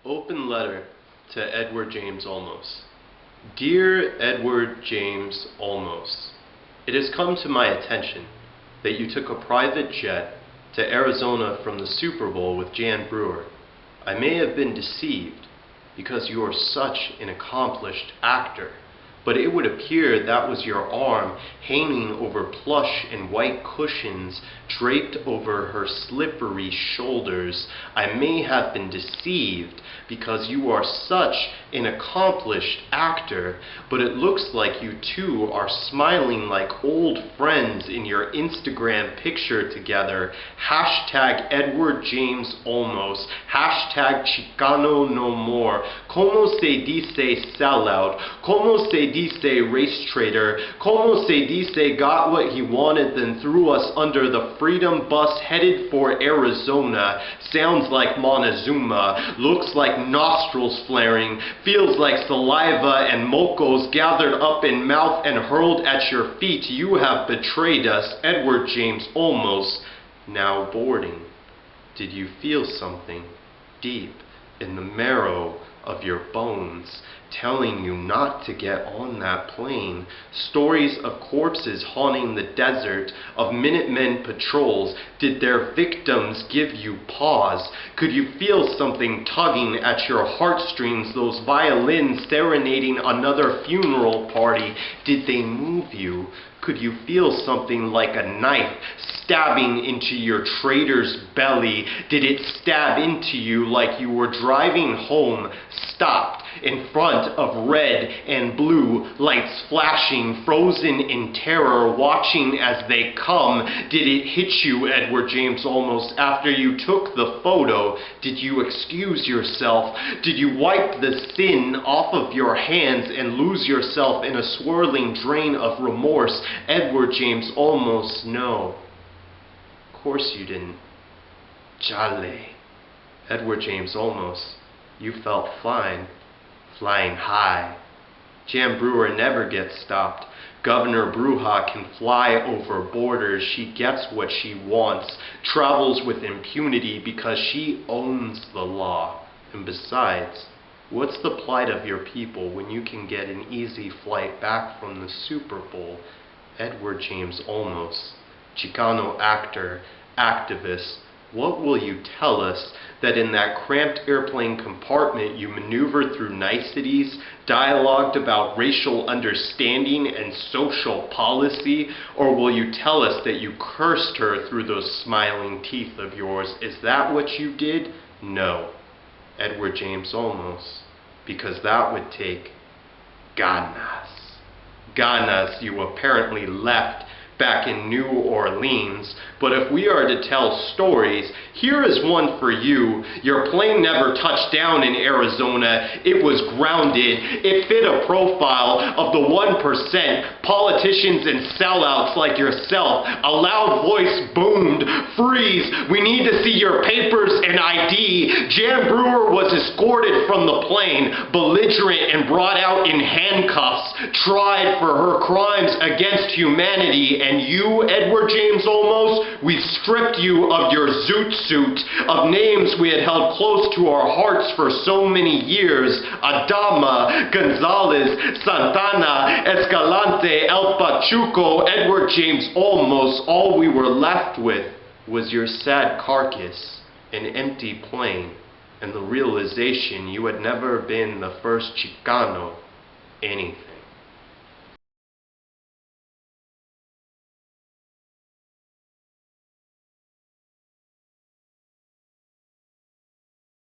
Open letter to Edward James Olmos. Dear Edward James Olmos, it has come to my attention that you took a private jet to Arizona from the Super Bowl with Jan Brewer. I may have been deceived because you are such an accomplished actor, but it would appear that was your arm hanging over plush and white cushions draped over her slippery shoulders. I may have been deceived because you are such an accomplished actor, but it looks like you two are smiling like old friends in your Instagram picture together. Hashtag Edward James Olmos. Hashtag Chicano no more. Como se dice sellout? Como se dice race trader? Como se dice got what he wanted then threw us under the freedom bus headed for Arizona? Sounds like Montezuma. Looks like nostrils flaring. Feels like saliva and mocos gathered up in mouth and hurled at your feet. You have betrayed us, Edward James Olmos. Now boarding. Did you feel something deep in the marrow of your bones telling you not to get on that plane? Stories of corpses haunting the desert, of Minutemen patrols. Did their victims give you pause? Could you feel something tugging at your heartstrings, those violins serenading another funeral party? Did they move you? Could you feel something like a knife stabbing into your traitor's belly? Did it stab into you like you were driving home, stopped in front of red and blue lights flashing, frozen in terror, watching as they come? Did it hit you, Edward James Olmos, after you took the photo? Did you excuse yourself? Did you wipe the sin off of your hands and lose yourself in a swirling drain of remorse? Edward James Olmos, no. Of course you didn't. Chale. Edward James Olmos, you felt fine. Flying high. Jan Brewer never gets stopped. Governor Bruja can fly over borders. She gets what she wants, travels with impunity because she owns the law. And besides, what's the plight of your people when you can get an easy flight back from the Super Bowl? Edward James Olmos, Chicano actor, activist, what will you tell us that in that cramped airplane compartment you maneuvered through niceties, dialogued about racial understanding and social policy? Or will you tell us that you cursed her through those smiling teeth of yours? Is that what you did? No, Edward James Olmos, because that would take ganas. Ganas you apparently left back in New Orleans. But if we are to tell stories, here is one for you. Your plane never touched down in Arizona. It was grounded. It fit a profile of the 1%, politicians and sellouts like yourself. A loud voice boomed, "Freeze! We need to see your papers and ID." Jan Brewer was escorted from the plane, belligerent and brought out in handcuffs, tried for her crimes against humanity. And you, Edward James Olmos, we stripped you of your zoot suit, of names we had held close to our hearts for so many years. Adama, Gonzalez, Santana, Escalante, El Pachuco, Edward James Olmos. All we were left with was your sad carcass, an empty plane, and the realization you had never been the first Chicano anything.